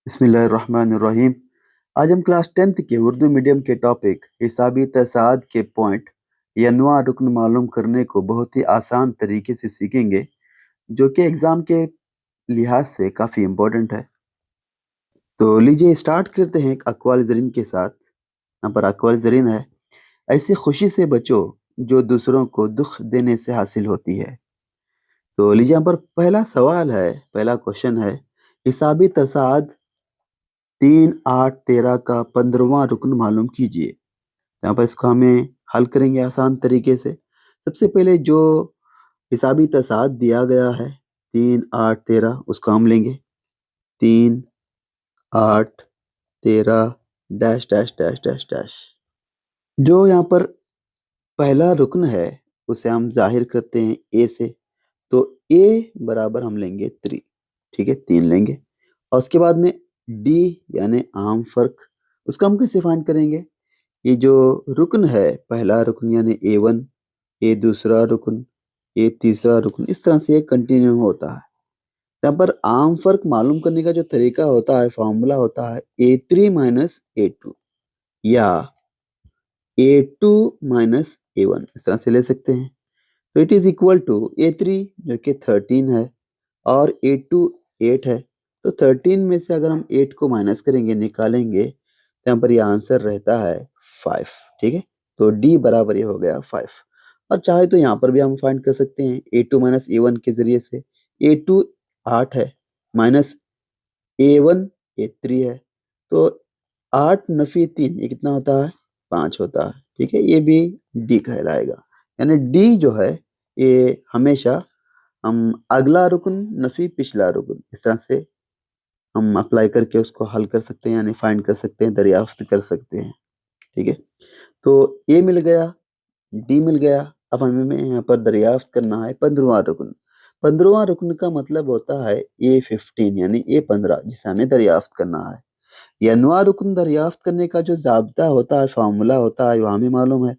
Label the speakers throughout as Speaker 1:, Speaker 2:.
Speaker 1: बिस्मिल्लाहिर्रहमानिर्रहीम। आज हम क्लास 10th के उर्दू मीडियम के टॉपिक हिसाबी तसाद के पॉइंट या अनवा रुकन मालूम करने को बहुत ही आसान तरीके से सीखेंगे, जो कि एग्ज़ाम के लिहाज से काफ़ी इम्पोर्टेंट है। तो लीजिए स्टार्ट करते हैं एक अक़वाल ज़रीन के साथ। यहाँ पर अक़वाल ज़रीन है, ऐसी खुशी से बचो जो दूसरों को दुख देने से हासिल होती है। तो लीजिए यहाँ पर पहला सवाल है, पहला क्वेश्चन है, हिसाबी तसाद 3, 8, 13 का 15वां रुकन मालूम कीजिए। यहाँ पर इसको हमें हल करेंगे आसान तरीके से। सबसे पहले जो हिसाबी तसाद दिया गया है 3, 8, 13 उसको हम लेंगे। 3, 8, 13 dash dash dash dash dash. जो यहाँ पर पहला रुकन है उसे हम जाहिर करते हैं ए से। तो ए बराबर हम लेंगे 3, ठीक है, 3 लेंगे। और उसके बाद में डी यानी आम फर्क, उसको हम कैसे फाइंड करेंगे? ये जो रुकन है, पहला रुकन यानी A1, ये दूसरा रुकन, ये तीसरा रुकन, इस तरह से ये कंटिन्यू होता है। यहाँ पर आम फर्क मालूम करने का जो तरीका होता है, फॉर्मूला होता है A3 माइनस A2 या A2 माइनस A1, इस तरह से ले सकते हैं। तो it is equal to A3 जो कि 13 है और A2 8 है। तो 13 में से अगर हम 8 को माइनस करेंगे, निकालेंगे, तो यहाँ पर ये आंसर रहता है 5, ठीक है। तो डी बराबर ये हो गया 5। और चाहे तो यहाँ पर भी हम फाइंड कर सकते हैं A2 माइनस A1 के जरिए से। A2 8 है माइनस A1 ये 3 है, तो 8 नफी 3 ये कितना होता है? 5 होता है, ठीक है। ये भी डी कहलाएगा, यानी डी जो है ये हमेशा हम अगला रुकन नफी पिछला रुकन, इस तरह से हम अप्लाई करके उसको हल कर सकते हैं, यानी फाइंड कर सकते हैं, दरियाफ्त कर सकते हैं, ठीक है। तो ए मिल गया, डी मिल गया। अब हमें यहाँ पर दरियाफ्त करना है 15वां रुकन। 15वां रुकन का मतलब होता है A15 यानी A15, जिसे हमें दरियाफ्त करना है। ये अनवा रुकन दरियाफ्त करने का जो ज़ाब्ता होता है, फार्मूला होता है, वो हमें मालूम है।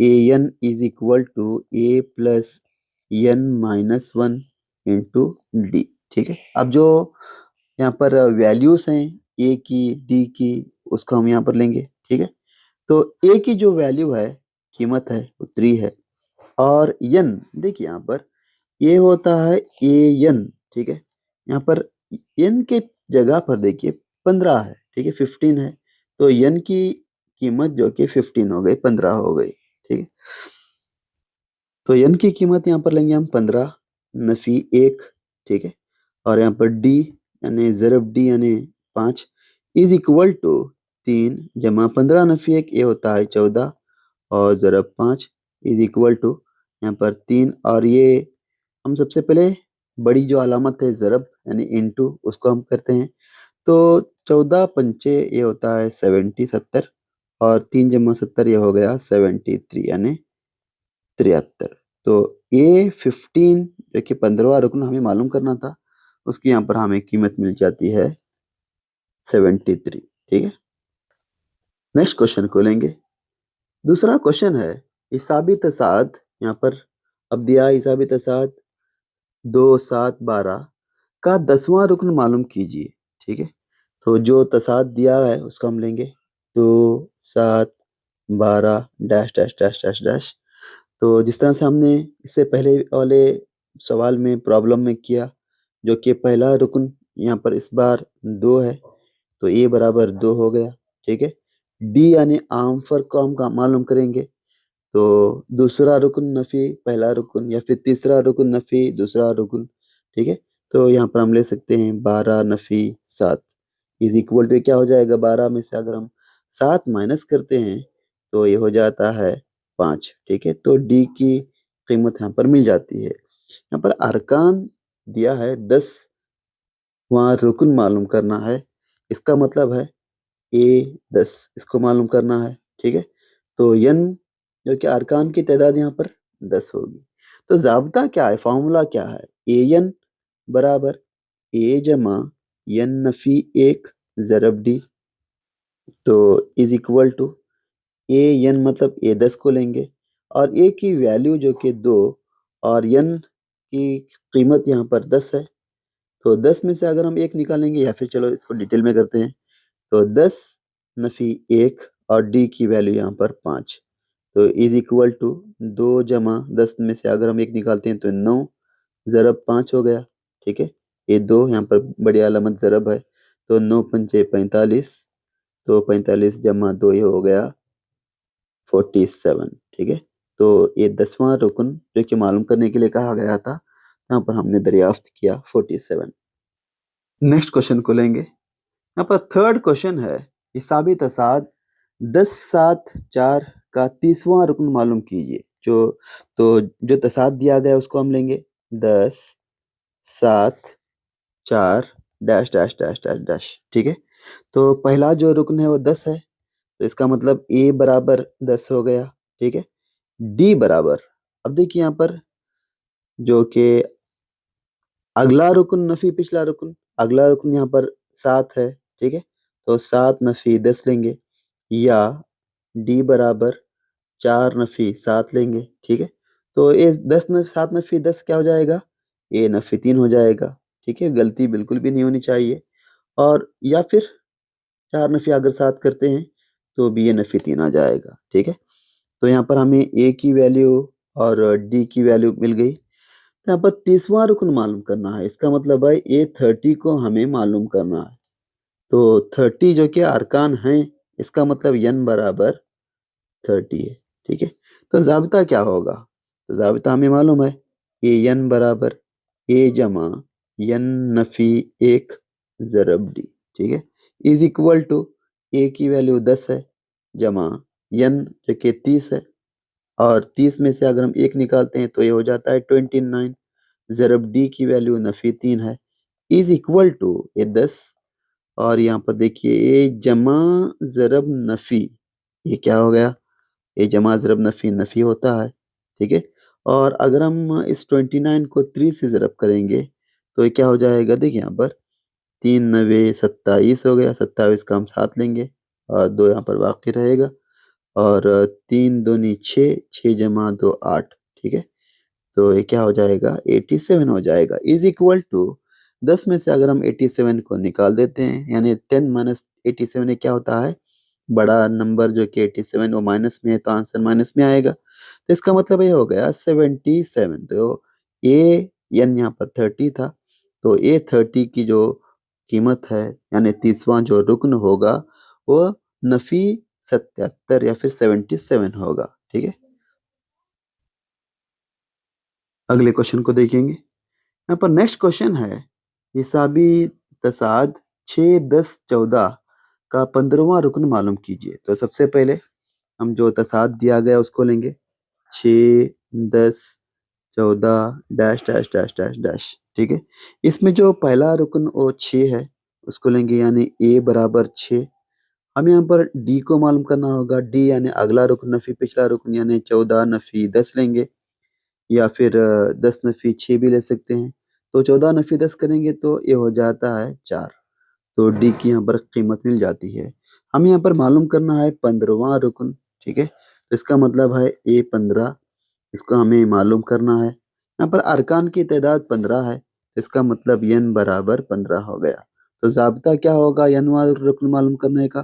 Speaker 1: AN is equal to A plus N minus 1 into D, ठीक है। अब जो यहाँ पर वैल्यूज हैं ए की, डी की, उसको हम यहाँ पर लेंगे, ठीक है। तो ए की जो वैल्यू है, कीमत है, वो 3 है। और एन देखिए यहाँ पर ये होता है ए एन, ठीक है। यहाँ पर एन के जगह पर देखिए 15 है, ठीक है, 15 है। तो एन की कीमत जो कि 15 हो गई, 15 हो गई, ठीक है। तो एन की कीमत यहाँ पर लेंगे हम 15 नफी 1, ठीक है। और यहाँ पर डी यानी ज़रब डी यानी 5 इज इक्वल टू 3 जमा 15 नफी 1 ये होता है 14 और ज़रब 5 इज इक्वल टू यहाँ पर 3। और ये हम सबसे पहले बड़ी जो अलामत है ज़रब यानी इनटू, उसको हम करते हैं। तो 14 पंचे ये होता है 70 और 3 जमा 70 ये हो गया 73 यानी 73। तो A15 जो कि 15वां रुकन हमें मालूम करना था, उसकी यहाँ पर हमें कीमत मिल जाती है 73, ठीक है। नेक्स्ट क्वेश्चन को लेंगे। दूसरा क्वेश्चन है हिसाबी तसाद। यहाँ पर अब दिया हिसाबी तसाद 2, 7, 12 का 10वां रुकन मालूम कीजिए, ठीक है। तो जो तसाद दिया है उसको हम लेंगे 2, 7, 12 dash dash dash dash dash. तो जिस तरह से हमने इससे पहले वाले सवाल में, प्रॉब्लम में किया, जो कि पहला रुकन यहाँ पर इस बार 2 है, तो ए बराबर 2 हो गया, ठीक है। डी यानी आम फर्क को हम मालूम करेंगे। तो दूसरा रुकन नफी पहला रुकन या फिर तीसरा रुकन नफी दूसरा रुकन, ठीक है। तो यहाँ पर हम ले सकते हैं 12 नफी 7 इज इक्वल टू क्या हो जाएगा? 12 में से अगर हम 7 माइनस करते हैं तो ये हो जाता है 5, ठीक है। तो डी की कीमत यहाँ पर मिल जाती है। यहाँ पर अरकान दिया है 10, वहाँ रुकन मालूम करना है, इसका मतलब है A10 इसको मालूम करना है, ठीक है। तो n जो कि अरकान की तादाद यहाँ पर 10 होगी। तो ज़ाब्ता क्या है, फार्मूला क्या है? AN बराबर A जमा n नफी 1 ज़रब डी। तो इज इक्वल टू AN मतलब A10 को लेंगे और A की वैल्यू जो कि 2 और n की कीमत यहाँ पर 10 है। तो 10 में से अगर हम 1 निकालेंगे, या फिर चलो इसको डिटेल में करते हैं, तो 10 नफी 1 और डी की वैल्यू यहाँ पर 5, तो इज इक्वल टू 2 जमा 10 में से अगर हम 1 निकालते हैं तो 9 ज़रब 5 हो गया। ठीक है, ये 2 यहाँ पर बड़ी अलामत ज़रब है, तो 9 पंचे 45, तो 45 जमा 2 ये हो गया 47। ठीक है, तो ये 10वां रुकन जो कि मालूम करने के लिए कहा गया था, यहाँ पर हमने दरियाफ्त किया 47। नेक्स्ट क्वेश्चन को लेंगे। यहाँ पर थर्ड क्वेश्चन है, हिसाबी तसाद 10 7 4 का 30वां रुकन मालूम कीजिए। जो तसाद दिया गया उसको हम लेंगे 10 7 4 dash dash dash dash dash. ठीक है, तो पहला जो रुकन है वो 10 है, तो इसका मतलब ए बराबर 10 हो गया। ठीक है, डी बराबर, अब देखिए यहाँ पर जो कि अगला रुकन नफी पिछला रुकन, अगला रुकन यहाँ पर 7 है। ठीक है, तो 7 नफी 10 लेंगे, या डी बराबर 4 नफी 7 लेंगे। ठीक है, तो ये 7 नफी 10 क्या हो जाएगा, ए नफी 3 हो जाएगा। ठीक है, गलती बिल्कुल भी नहीं होनी चाहिए। और या फिर 4 नफी अगर 7 करते हैं तो भी ये नफी 3 आ जाएगा। ठीक है, तो यहाँ पर हमें ए की वैल्यू और डी की वैल्यू मिल गई। तो यहाँ पर 30वां रुकन मालूम करना है, इसका मतलब है ए 30 को हमें मालूम करना है। तो 30 जो कि अरकान हैं, इसका मतलब n बराबर 30 है। ठीक है, तो ज़ाबिता क्या होगा, तो ज़ाबिता हमें मालूम है, ए n बराबर ए जमा n नफी 1 ज़रब डी। ठीक है, इज इक्वल टू ए की वैल्यू 10 है, जमा n जो कि 30 है, और 30 में से अगर हम 1 निकालते हैं तो ये हो जाता है 29, ज़रब डी की वैल्यू नफी 3 है, इज इक्वल टू ये 10, और यहाँ पर देखिए ये जमा ज़रब नफी, ये क्या हो गया, ये जमा ज़रब नफी नफी होता है। ठीक है, और अगर हम इस 29 को 3 से ज़रब करेंगे तो ये क्या हो जाएगा, देखिए यहाँ पर 3 नवे 27 हो गया, 27 का हम 7 लेंगे और 2 यहाँ पर बाकी रहेगा, और 3 दूनी 6, 6 जमा 2 8। ठीक है, तो ये क्या हो जाएगा, 87 हो जाएगा, इज इक्वल टू 10 में से अगर हम 87 को निकाल देते हैं, यानी 10 माइनस 87 क्या होता है, बड़ा नंबर जो कि 87 वो माइनस में है, तो आंसर माइनस में आएगा। तो इसका मतलब ये हो गया 77। तो ए एन यहाँ पर 30 था, तो ए 30 की जो कीमत है, यानी 30वां जो रुकन होगा, वो नफी 77 या फिर 77 होगा। ठीक है, अगले क्वेश्चन को देखेंगे। यहाँ पर नेक्स्ट क्वेश्चन है, हिसाबी तसाद 6 10 14 का 15वां रुकन मालूम कीजिए। तो सबसे पहले हम जो तसाद दिया गया उसको लेंगे, 6 10 14 dash dash dash dash dash. ठीक है, इसमें जो पहला रुकन वो 6 है, उसको लेंगे, यानी ए बराबर 6। हमें यहाँ पर डी को मालूम करना होगा, डी यानी अगला रुकन नफी पिछला रुकन, यानी 14 नफी 10 लेंगे, या फिर 10 नफी 6 भी ले सकते हैं। तो 14 नफी 10 करेंगे तो ये हो जाता है 4, तो डी की यहाँ पर कीमत मिल जाती है। हमें यहाँ पर मालूम करना है 15वां रुकन। ठीक है, तो इसका मतलब है ए 15, इसको हमें मालूम करना है। यहाँ पर अरकान की तादाद 15 है, तो इसका मतलब n बराबर 15 हो गया। तो ज़ाब्ता क्या होगा n वाला रुकन मालूम करने का,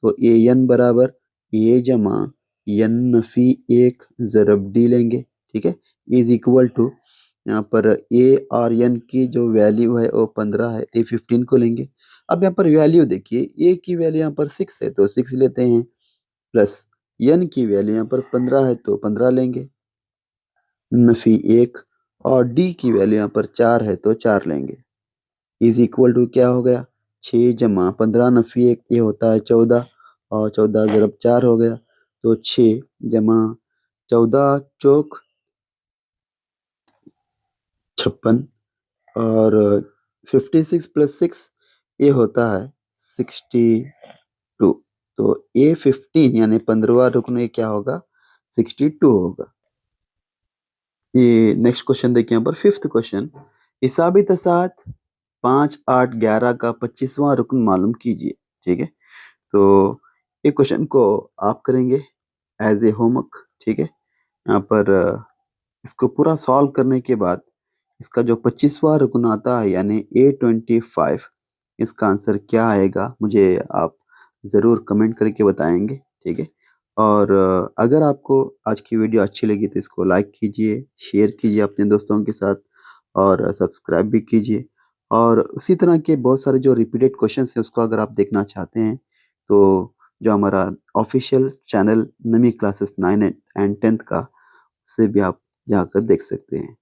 Speaker 1: तो ए n बराबर ए जमा n नफी 1 ज़रब डी लेंगे। ठीक है, इज इक्वल टू, यहाँ पर ए और n की जो वैल्यू है वो 15 है, ए 15 को लेंगे। अब यहाँ पर वैल्यू देखिए, ए की वैल्यू यहाँ पर 6 है तो 6 लेते हैं, प्लस n की वैल्यू यहाँ पर 15 है तो 15 लेंगे, नफी 1, और डी की वैल्यू यहाँ पर 4 है तो 4 लेंगे, इज इक्वल टू क्या हो गया, 6 जमा 15 नफी 1 ये होता है 14, और 14 ज़रब 4 हो गया, तो 6 जमा 14 चौक 56, और 56 प्लस 6 ये होता है 62। तो ए 15 यानी 15वां रुकन ये क्या होगा, 62 होगा। ये नेक्स्ट क्वेश्चन देखिए, यहाँ पर फिफ्थ क्वेश्चन, हिसाबी तसाद 5 8 11 का 25वां रुकन मालूम कीजिए। ठीक है, तो ये क्वेश्चन को आप करेंगे एज ए होमवर्क। ठीक है, यहाँ पर इसको पूरा सॉल्व करने के बाद इसका जो 25वां रुकन आता है यानी A25, इसका आंसर क्या आएगा मुझे आप ज़रूर कमेंट करके बताएँगे, ठीक है? और अगर आपको आज की वीडियो अच्छी लगी तो इसको लाइक कीजिए, शेयर कीजिए अपने दोस्तों के साथ और सब्सक्राइब भी कीजिए। और उसी तरह के बहुत सारे जो रिपीटेड क्वेश्चंस हैं उसको अगर आप देखना चाहते हैं, तो जो हमारा ऑफ़िशियल चैनल नमी क्लासेस 9 एंड 10th का, उसे भी आप जाकर देख सकते हैं।